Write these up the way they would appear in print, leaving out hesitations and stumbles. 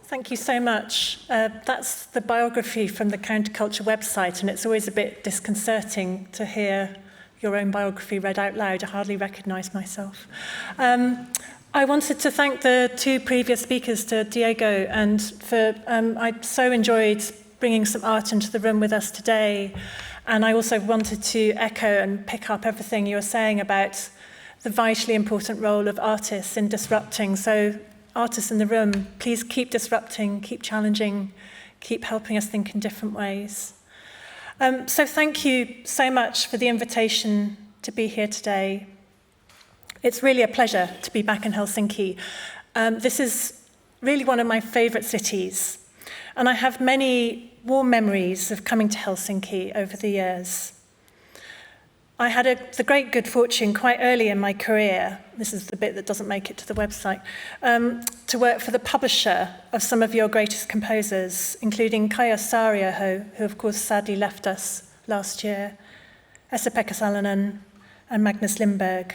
Thank you so much. That's the biography from the Counterculture website, and it's always a bit disconcerting to hear your own biography read out loud. I hardly recognise myself. I wanted to thank the two previous speakers, to Diego, and for I so enjoyed bringing some art into the room with us today. And I also wanted to echo and pick up everything you were saying about the vitally important role of artists in disrupting. So artists in the room, please keep disrupting, keep challenging, keep helping us think in different ways. So thank you so much for the invitation to be here today. It's really a pleasure to be back in Helsinki. This is really one of my favourite cities, and I have many warm memories of coming to Helsinki over the years. I had the great good fortune quite early in my career, this is the bit that doesn't make it to the website, to work for the publisher of some of your greatest composers, including Kaija Saariaho, who of course sadly left us last year, Esa-Pekka Salonen and Magnus Lindberg.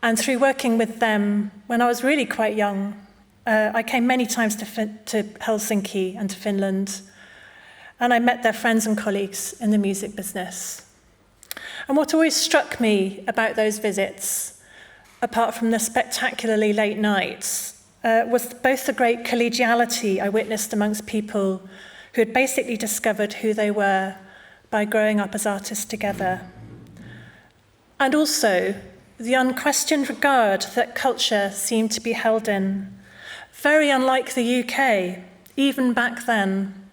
And through working with them when I was really quite young, I came many times to Helsinki and to Finland, and I met their friends and colleagues in the music business. And what always struck me about those visits, apart from the spectacularly late nights, was both the great collegiality I witnessed amongst people who had basically discovered who they were by growing up as artists together, and also the unquestioned regard that culture seemed to be held in, very unlike the UK, even back then,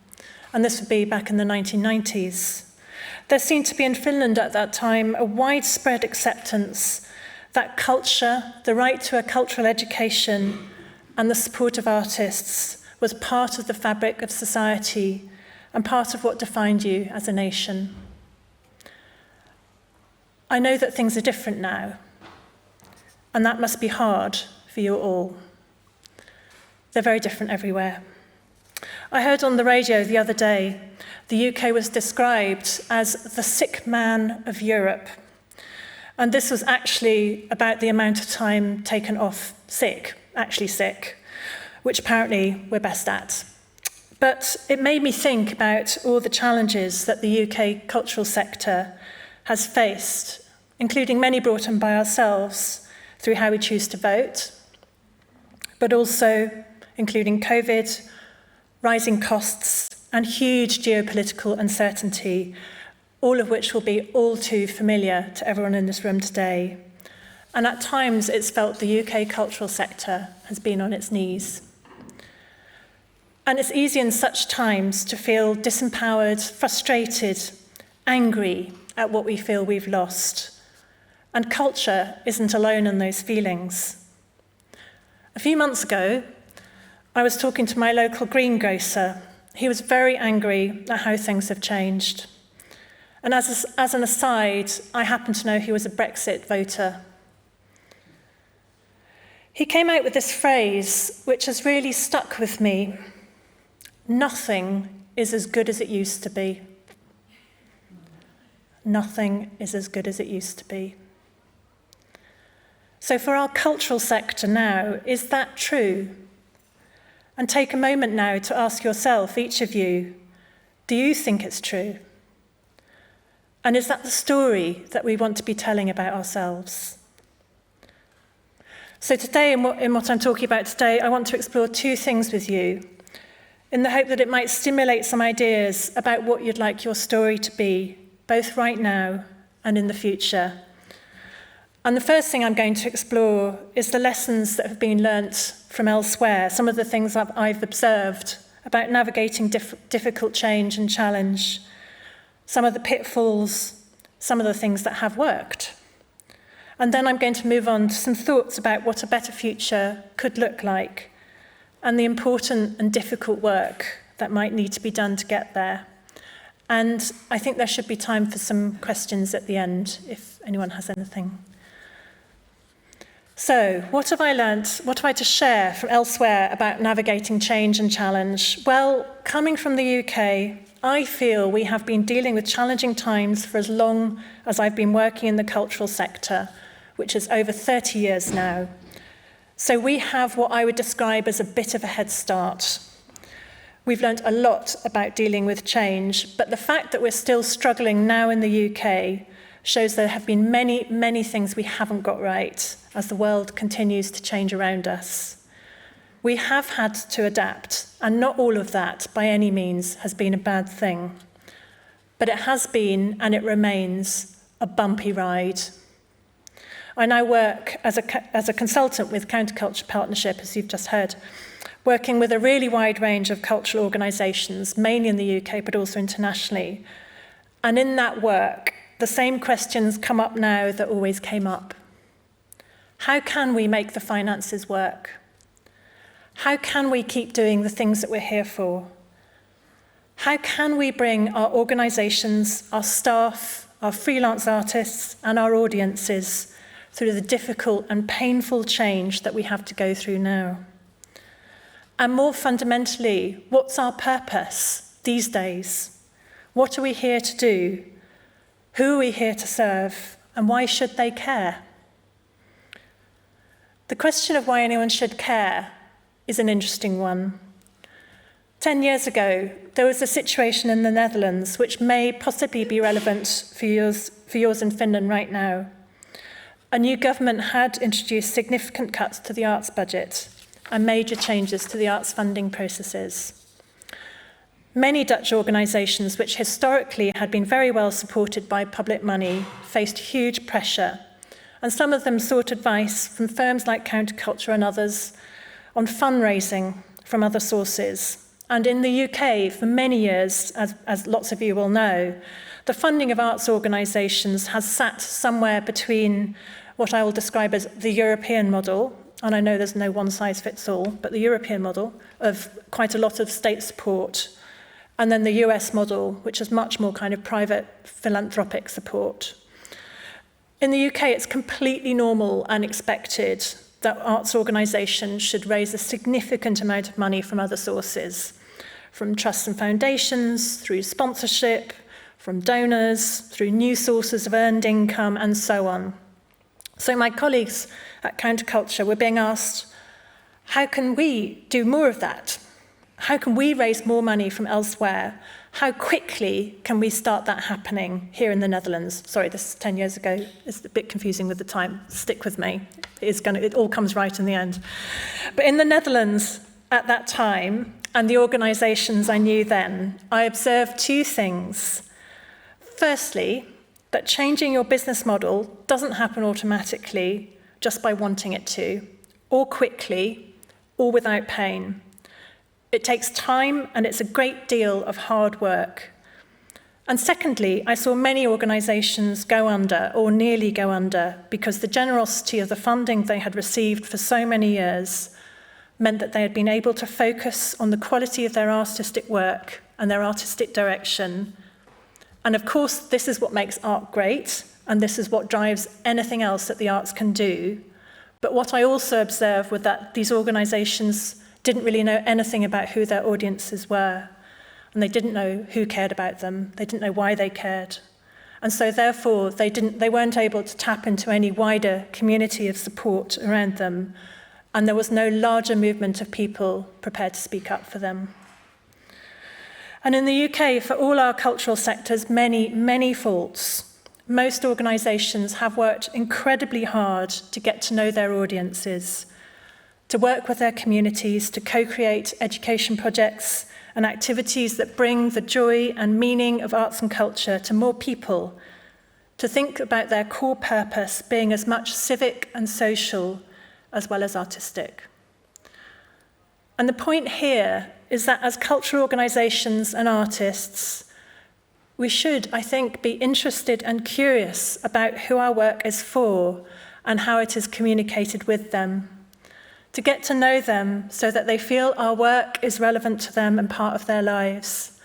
and this would be back in the 1990s. There seemed to be in Finland at that time a widespread acceptance that culture, the right to a cultural education, and the support of artists was part of the fabric of society and part of what defined you as a nation. I know that things are different now, and that must be hard for you all. They're very different everywhere. I heard on the radio the other day the UK was described as the sick man of Europe. And this was actually about the amount of time taken off sick, which apparently we're best at. But it made me think about all the challenges that the UK cultural sector has faced, including many brought on by ourselves through how we choose to vote, but also including COVID, rising costs, and huge geopolitical uncertainty, all of which will be all too familiar to everyone in this room today. And at times it's felt the UK cultural sector has been on its knees. And it's easy in such times to feel disempowered, frustrated, angry at what we feel we've lost. And culture isn't alone in those feelings. A few months ago, I was talking to my local greengrocer. He was very angry at how things have changed. And as an aside, I happen to know he was a Brexit voter. He came out with this phrase, which has really stuck with me. Nothing is as good as it used to be. Nothing is as good as it used to be. So for our cultural sector now, is that true? And take a moment now to ask yourself, each of you, do you think it's true? And is that the story that we want to be telling about ourselves? So today, in what I'm talking about today, I want to explore two things with you, in the hope that it might stimulate some ideas about what you'd like your story to be, both right now and in the future. And the first thing I'm going to explore is the lessons that have been learnt from elsewhere, some of the things I've observed about navigating difficult change and challenge, some of the pitfalls, some of the things that have worked. And then I'm going to move on to some thoughts about what a better future could look like and the important and difficult work that might need to be done to get there. And I think there should be time for some questions at the end, if anyone has anything. So, what have I learnt? What have I to share from elsewhere about navigating change and challenge? Well, coming from the UK, I feel we have been dealing with challenging times for as long as I've been working in the cultural sector, which is over 30 years now. So we have what I would describe as a bit of a head start. We've learned a lot about dealing with change, but the fact that we're still struggling now in the UK shows there have been many, many things we haven't got right as the world continues to change around us. We have had to adapt, and not all of that, by any means, has been a bad thing. But it has been, and it remains, a bumpy ride. I now work as a consultant with Counterculture Partnership, as you've just heard, working with a really wide range of cultural organisations, mainly in the UK, but also internationally. And in that work, the same questions come up now that always came up. How can we make the finances work? How can we keep doing the things that we're here for? How can we bring our organisations, our staff, our freelance artists, and our audiences through the difficult and painful change that we have to go through now? And more fundamentally, what's our purpose these days? What are we here to do? Who are we here to serve? And why should they care? The question of why anyone should care is an interesting one. 10 years ago, there was a situation in the Netherlands which may possibly be relevant for yours in Finland right now. A new government had introduced significant cuts to the arts budget and major changes to the arts funding processes. Many Dutch organisations, which historically had been very well supported by public money, faced huge pressure, and some of them sought advice from firms like Counterculture and others on fundraising from other sources. And in the UK, for many years, as lots of you will know, the funding of arts organisations has sat somewhere between what I will describe as the European model, and I know there's no one-size-fits-all, but the European model of quite a lot of state support, and then the US model, which is much more kind of private philanthropic support. In the UK, it's completely normal and expected that arts organisations should raise a significant amount of money from other sources, from trusts and foundations, through sponsorship, from donors, through new sources of earned income, and so on. So my colleagues at Counterculture were being asked, how can we do more of that? How can we raise more money from elsewhere? How quickly can we start that happening here in the Netherlands? Sorry, this is 10 years ago. It's a bit confusing with the time. Stick with me. It all comes right in the end. But in the Netherlands at that time, and the organisations I knew then, I observed two things. Firstly, that changing your business model doesn't happen automatically just by wanting it to, or quickly, or without pain. It takes time, and it's a great deal of hard work. And secondly, I saw many organisations go under, or nearly go under, because the generosity of the funding they had received for so many years meant that they had been able to focus on the quality of their artistic work and their artistic direction. And of course, this is what makes art great, and this is what drives anything else that the arts can do. But what I also observed was that these organisations didn't really know anything about who their audiences were, and they didn't know who cared about them. They didn't know why they cared. And so therefore, they weren't able to tap into any wider community of support around them, and there was no larger movement of people prepared to speak up for them. And in the UK, for all our cultural sectors, many, many faults, most organisations have worked incredibly hard to get to know their audiences, to work with their communities, to co-create education projects and activities that bring the joy and meaning of arts and culture to more people, to think about their core purpose being as much civic and social as well as artistic. And the point here is that as cultural organisations and artists, we should, I think, be interested and curious about who our work is for and how it is communicated with them, to get to know them so that they feel our work is relevant to them and part of their lives.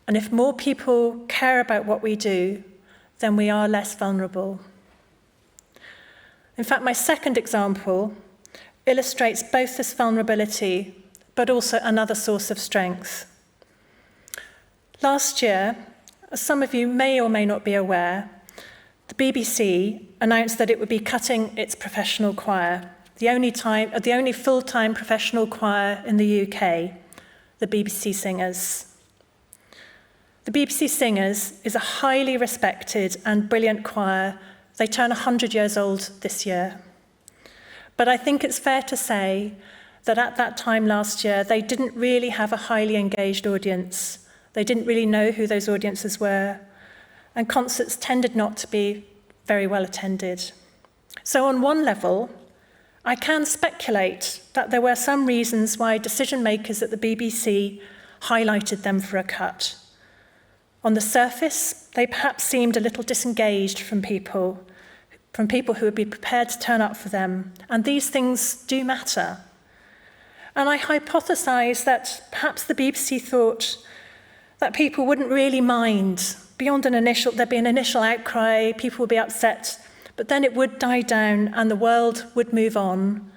And if more people care about what we do, then we are less vulnerable. In fact, my second example illustrates both this vulnerability but also another source of strength. Last year, as some of you may or may not be aware, the BBC announced that it would be cutting its professional choir, the only full-time professional choir in the UK. the BBC Singers. The BBC Singers is a highly respected and brilliant choir. They turn 100 years old this year. But I think it's fair to say that at that time last year, they didn't really have a highly engaged audience. They didn't really know who those audiences were, and concerts tended not to be very well attended. So on one level, I can speculate that there were some reasons why decision makers at the BBC highlighted them for a cut. On the surface, they perhaps seemed a little disengaged from people who would be prepared to turn up for them. And these things do matter. And I hypothesize that perhaps the BBC thought that people wouldn't really mind. Beyond there'd be an initial outcry, people would be upset, but then it would die down and the world would move on.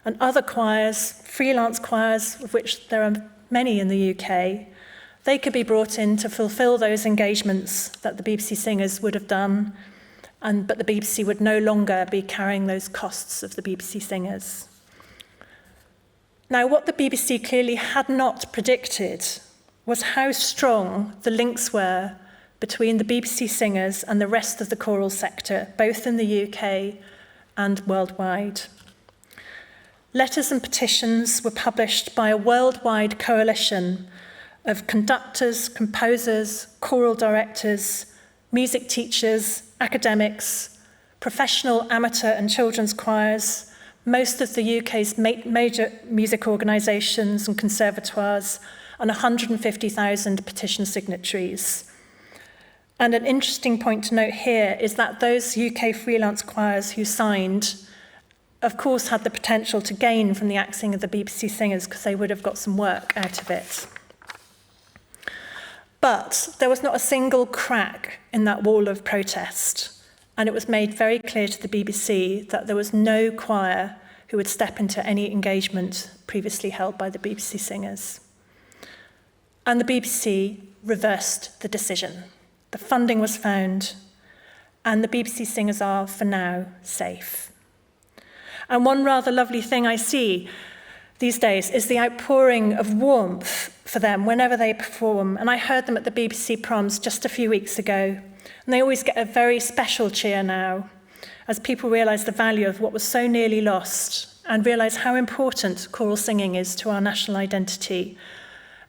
And other choirs, freelance choirs, of which there are many in the UK, they could be brought in to fulfill those engagements that the BBC Singers would have done, but the BBC would no longer be carrying those costs of the BBC Singers. Now, what the BBC clearly had not predicted was how strong the links were between the BBC Singers and the rest of the choral sector, both in the UK and worldwide. Letters and petitions were published by a worldwide coalition of conductors, composers, choral directors, music teachers, academics, professional, amateur and children's choirs, most of the UK's major music organisations and conservatoires, and 150,000 petition signatories. And an interesting point to note here is that those UK freelance choirs who signed, of course, had the potential to gain from the axing of the BBC Singers because they would have got some work out of it. But there was not a single crack in that wall of protest, and it was made very clear to the BBC that there was no choir who would step into any engagement previously held by the BBC Singers. And the BBC reversed the decision. The funding was found, and the BBC Singers are, for now, safe. And one rather lovely thing I see these days is the outpouring of warmth for them whenever they perform. And I heard them at the BBC Proms just a few weeks ago. And they always get a very special cheer now, as people realise the value of what was so nearly lost and realise how important choral singing is to our national identity.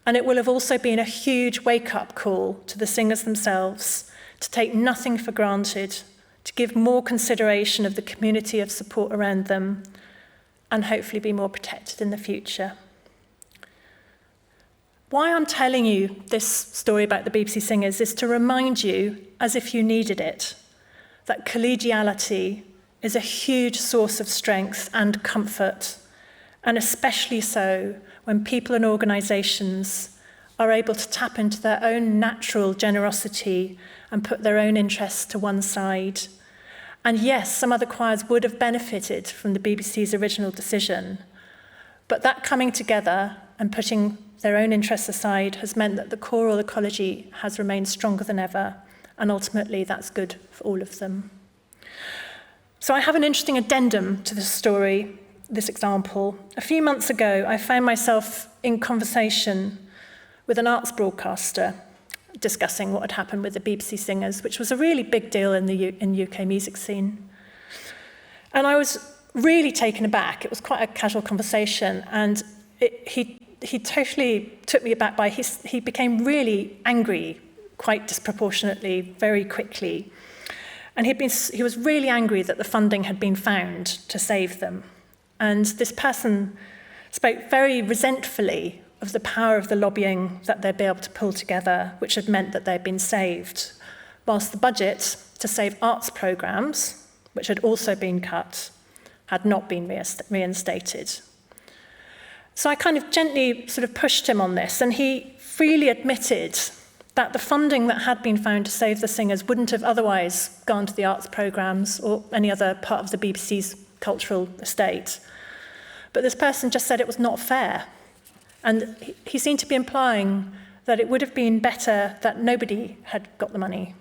And it will have also been a huge wake-up call to the singers themselves to take nothing for granted, to give more consideration of the community of support around them, and hopefully be more protected in the future. Why I'm telling you this story about the BBC Singers is to remind you, as if you needed it, that collegiality is a huge source of strength and comfort, and especially so when people and organisations are able to tap into their own natural generosity and put their own interests to one side. And yes, some other choirs would have benefited from the BBC's original decision, but that coming together and putting their own interests aside has meant that the choral ecology has remained stronger than ever, and ultimately that's good for all of them. So I have an interesting addendum to this story, this example. A few months ago, I found myself in conversation with an arts broadcaster discussing what had happened with the BBC Singers, which was a really big deal in the UK music scene. And I was really taken aback. It was quite a casual conversation, and he totally took me aback by he became really angry, quite disproportionately, very quickly. And he was really angry that the funding had been found to save them. And this person spoke very resentfully of the power of the lobbying that they'd be able to pull together, which had meant that they'd been saved, whilst the budget to save arts programmes, which had also been cut, had not been reinstated. So I kind of gently sort of pushed him on this, and he freely admitted that the funding that had been found to save the singers wouldn't have otherwise gone to the arts programmes or any other part of the BBC's cultural estate. But this person just said it was not fair. And he seemed to be implying that it would have been better that nobody had got the money.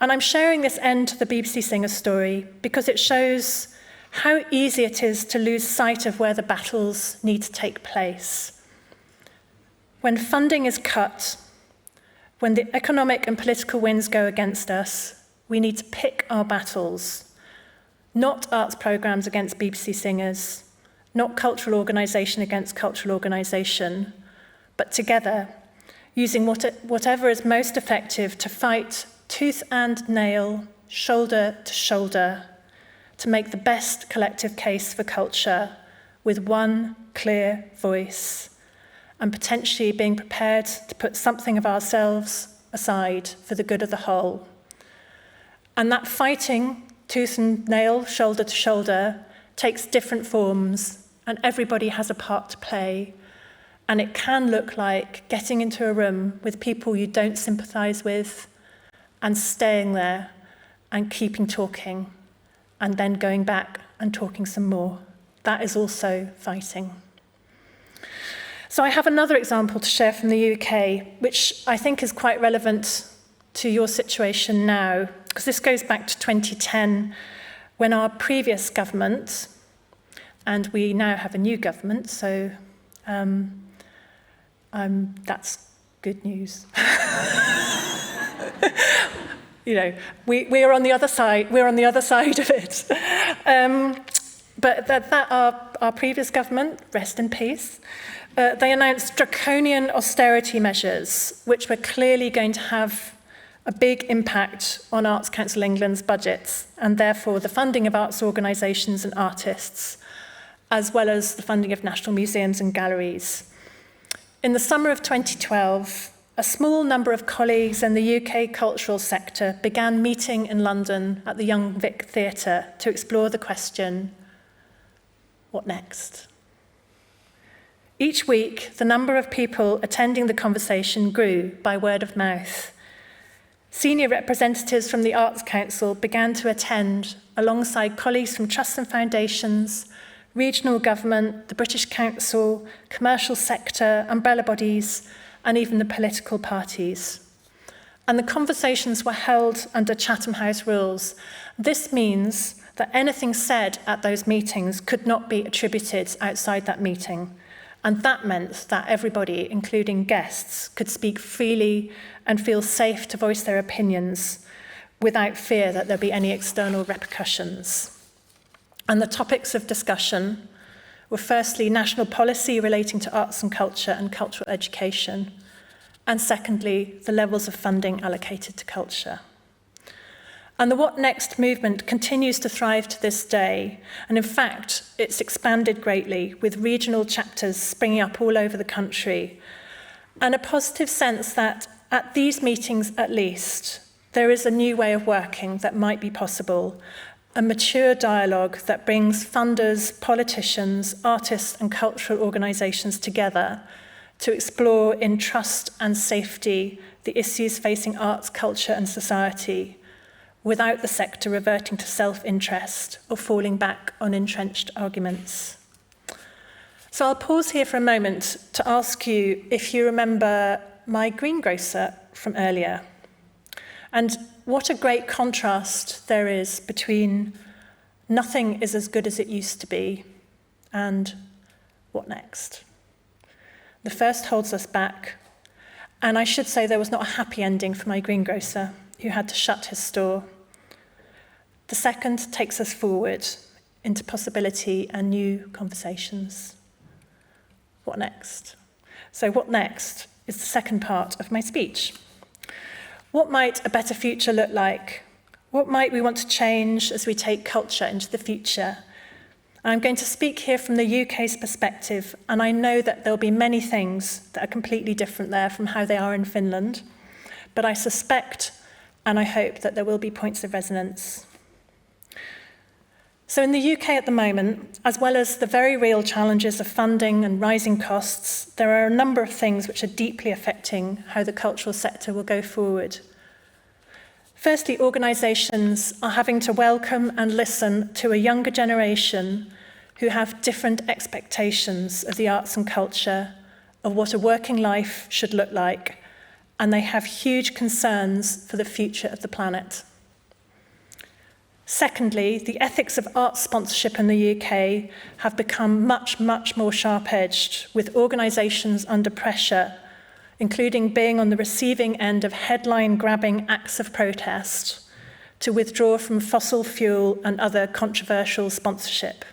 And I'm sharing this end to the BBC Singers story because it shows how easy it is to lose sight of where the battles need to take place. When funding is cut, when the economic and political winds go against us, we need to pick our battles. Not arts programmes against BBC singers, not cultural organisation against cultural organisation, but together, using whatever is most effective to fight tooth and nail, shoulder to shoulder, to make the best collective case for culture with one clear voice, and potentially being prepared to put something of ourselves aside for the good of the whole. And that fighting, tooth and nail, shoulder to shoulder, takes different forms, and everybody has a part to play. And it can look like getting into a room with people you don't sympathise with and staying there and keeping talking and then going back and talking some more. That is also fighting. So I have another example to share from the UK, which I think is quite relevant to your situation now, because this goes back to 2010, when our previous government, and we now have a new government, so that's good news. We are on the other side. We're on the other side of it. But our previous government, rest in peace, they announced draconian austerity measures, which were clearly going to have a big impact on Arts Council England's budgets, and therefore the funding of arts organisations and artists, as well as the funding of national museums and galleries. In the summer of 2012, a small number of colleagues in the UK cultural sector began meeting in London at the Young Vic Theatre to explore the question, what next? Each week, the number of people attending the conversation grew by word of mouth. Senior representatives from the Arts Council began to attend alongside colleagues from trusts and foundations, regional government, the British Council, commercial sector, umbrella bodies, and even the political parties. And the conversations were held under Chatham House rules. This means that anything said at those meetings could not be attributed outside that meeting. And that meant that everybody, including guests, could speak freely and feel safe to voice their opinions without fear that there'd be any external repercussions. And the topics of discussion were firstly national policy relating to arts and cultural education, and secondly, the levels of funding allocated to culture. And the What Next movement continues to thrive to this day, and in fact, it's expanded greatly with regional chapters springing up all over the country, and a positive sense that at these meetings at least, there is a new way of working that might be possible, a mature dialogue that brings funders, politicians, artists and cultural organisations together to explore in trust and safety the issues facing arts, culture and society, without the sector reverting to self-interest or falling back on entrenched arguments. So I'll pause here for a moment to ask you if you remember my greengrocer from earlier. And what a great contrast there is between nothing is as good as it used to be and what next? The first holds us back, and I should say there was not a happy ending for my greengrocer, who had to shut his store. The second takes us forward into possibility and new conversations. What next? So what next is the second part of my speech. What might a better future look like? What might we want to change as we take culture into the future? I'm going to speak here from the UK's perspective, and I know that there'll be many things that are completely different there from how they are in Finland, but I suspect and I hope that there will be points of resonance. So in the UK at the moment, as well as the very real challenges of funding and rising costs, there are a number of things which are deeply affecting how the cultural sector will go forward. Firstly, organisations are having to welcome and listen to a younger generation who have different expectations of the arts and culture, of what a working life should look like, and they have huge concerns for the future of the planet. Secondly, the ethics of arts sponsorship in the UK have become much, much more sharp-edged, with organisations under pressure including being on the receiving end of headline-grabbing acts of protest to withdraw from fossil fuel and other controversial sponsorship.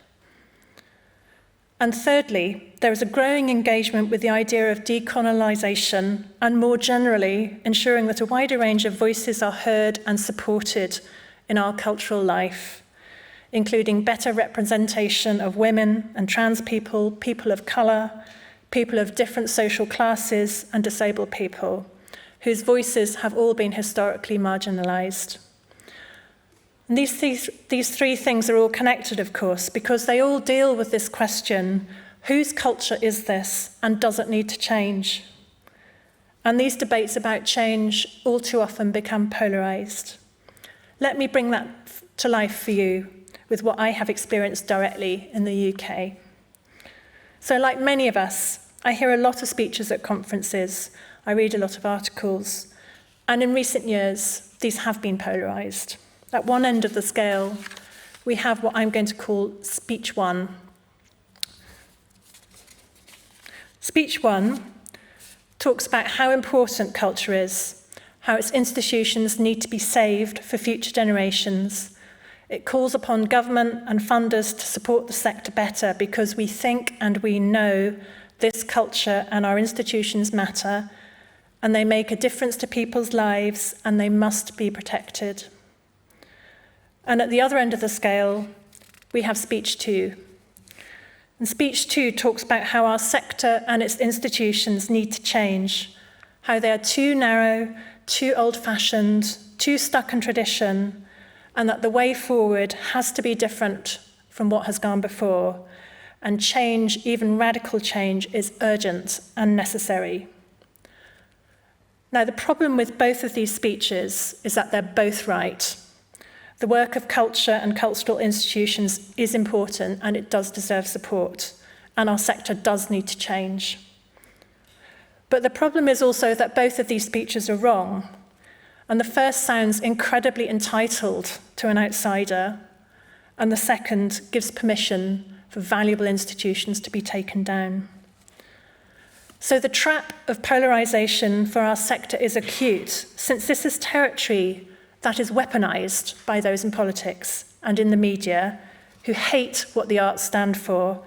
And thirdly, there is a growing engagement with the idea of decolonization and more generally ensuring that a wider range of voices are heard and supported in our cultural life, including better representation of women and trans people, people of colour, people of different social classes and disabled people, whose voices have all been historically marginalised. And these three things are all connected, of course, because they all deal with this question, whose culture is this and does it need to change? And these debates about change all too often become polarised. Let me bring that to life for you with what I have experienced directly in the UK. So like many of us, I hear a lot of speeches at conferences, I read a lot of articles, and in recent years, these have been polarised. At one end of the scale, we have what I'm going to call Speech One. Speech One talks about how important culture is, how its institutions need to be saved for future generations. It calls upon government and funders to support the sector better because we think and we know this culture and our institutions matter, and they make a difference to people's lives, and they must be protected. And at the other end of the scale, we have Speech Two. And Speech Two talks about how our sector and its institutions need to change, how they are too narrow, too old-fashioned, too stuck in tradition, and that the way forward has to be different from what has gone before, and change, even radical change, is urgent and necessary. Now, the problem with both of these speeches is that they're both right. The work of culture and cultural institutions is important and it does deserve support, and our sector does need to change. But the problem is also that both of these speeches are wrong, and the first sounds incredibly entitled to an outsider, and the second gives permission for valuable institutions to be taken down. So the trap of polarisation for our sector is acute, since this is territory that is weaponised by those in politics and in the media who hate what the arts stand for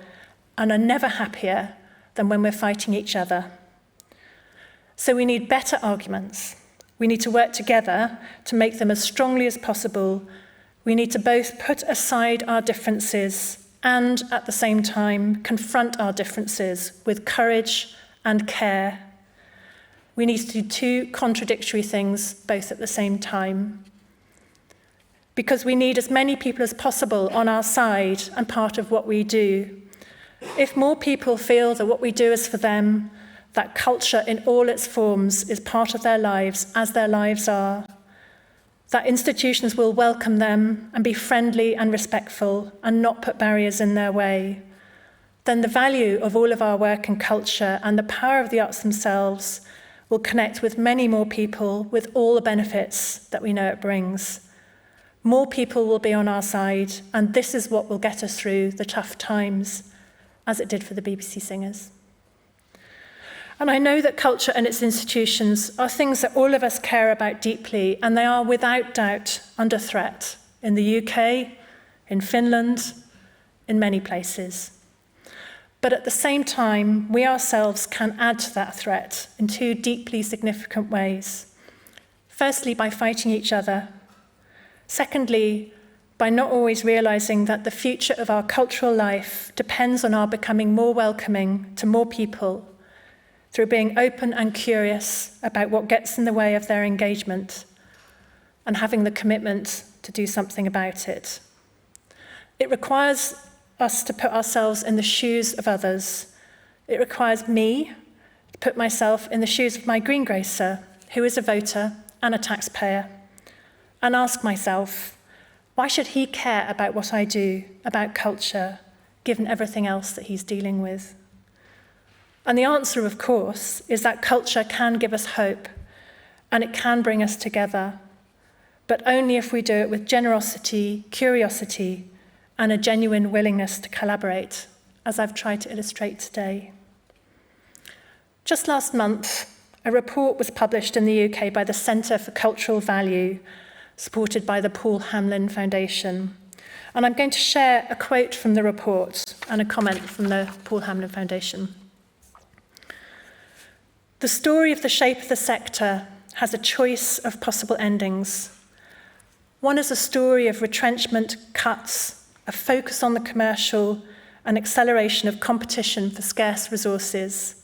and are never happier than when we're fighting each other. So we need better arguments. We need to work together to make them as strongly as possible. We need to both put aside our differences and, at the same time, confront our differences with courage and care. We need to do two contradictory things both at the same time. Because we need as many people as possible on our side and part of what we do. If more people feel that what we do is for them, that culture in all its forms is part of their lives as their lives are, that institutions will welcome them and be friendly and respectful and not put barriers in their way, then the value of all of our work and culture and the power of the arts themselves will connect with many more people with all the benefits that we know it brings. More people will be on our side, and this is what will get us through the tough times, as it did for the BBC Singers. And I know that culture and its institutions are things that all of us care about deeply, and they are without doubt under threat in the UK, in Finland, in many places. But at the same time, we ourselves can add to that threat in two deeply significant ways. Firstly, by fighting each other. Secondly, by not always realising that the future of our cultural life depends on our becoming more welcoming to more people, through being open and curious about what gets in the way of their engagement and having the commitment to do something about it. It requires us to put ourselves in the shoes of others. It requires me to put myself in the shoes of my greengrocer, who is a voter and a taxpayer, and ask myself, why should he care about what I do, about culture, given everything else that he's dealing with? And the answer, of course, is that culture can give us hope, and it can bring us together, but only if we do it with generosity, curiosity, and a genuine willingness to collaborate, as I've tried to illustrate today. Just last month, a report was published in the UK by the Centre for Cultural Value, supported by the Paul Hamlyn Foundation. And I'm going to share a quote from the report and a comment from the Paul Hamlyn Foundation. The story of the shape of the sector has a choice of possible endings. One is a story of retrenchment, cuts, a focus on the commercial, and acceleration of competition for scarce resources.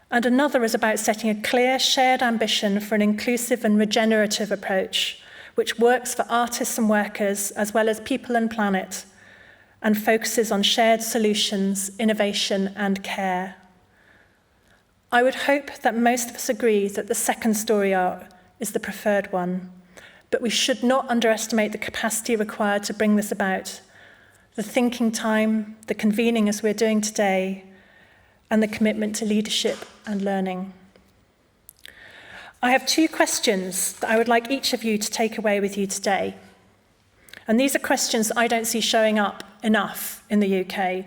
And another is about setting a clear, shared ambition for an inclusive and regenerative approach, which works for artists and workers, as well as people and planet, and focuses on shared solutions, innovation, and care. I would hope that most of us agree that the second story arc is the preferred one, but we should not underestimate the capacity required to bring this about, the thinking time, the convening as we're doing today, and the commitment to leadership and learning. I have 2 questions that I would like each of you to take away with you today. And these are questions I don't see showing up enough in the UK,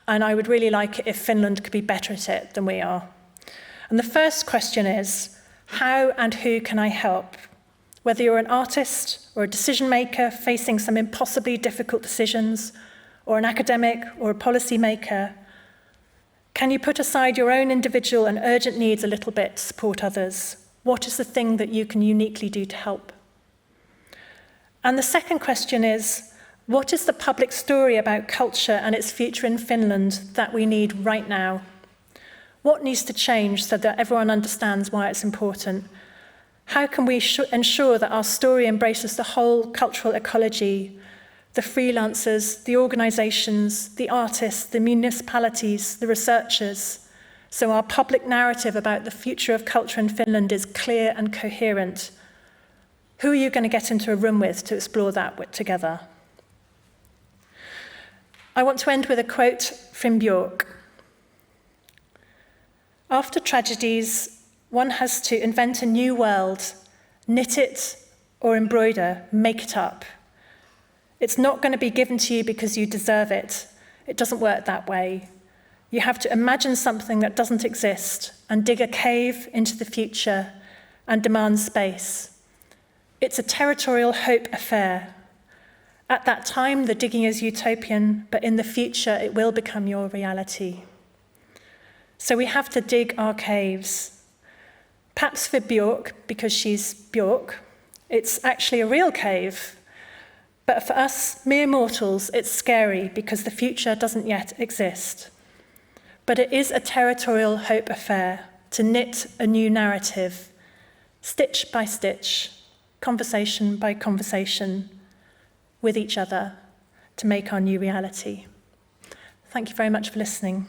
and I would really like it if Finland could be better at it than we are. And the first question is, how and who can I help? Whether you're an artist or a decision maker facing some impossibly difficult decisions, or an academic or a policy maker, can you put aside your own individual and urgent needs a little bit to support others? What is the thing that you can uniquely do to help? And the second question is, what is the public story about culture and its future in Finland that we need right now? What needs to change so that everyone understands why it's important? How can we ensure that our story embraces the whole cultural ecology, the freelancers, the organisations, the artists, the municipalities, the researchers, so our public narrative about the future of culture in Finland is clear and coherent? Who are you going to get into a room with to explore that together? I want to end with a quote from Björk. After tragedies, one has to invent a new world, knit it or embroider, make it up. It's not going to be given to you because you deserve it. It doesn't work that way. You have to imagine something that doesn't exist and dig a cave into the future and demand space. It's a territorial hope affair. At that time, the digging is utopian, but in the future, it will become your reality. So we have to dig our caves. Perhaps for Björk, because she's Björk, it's actually a real cave. But for us, mere mortals, it's scary because the future doesn't yet exist. But it is a territorial hope affair to knit a new narrative, stitch by stitch, conversation by conversation, with each other, to make our new reality. Thank you very much for listening.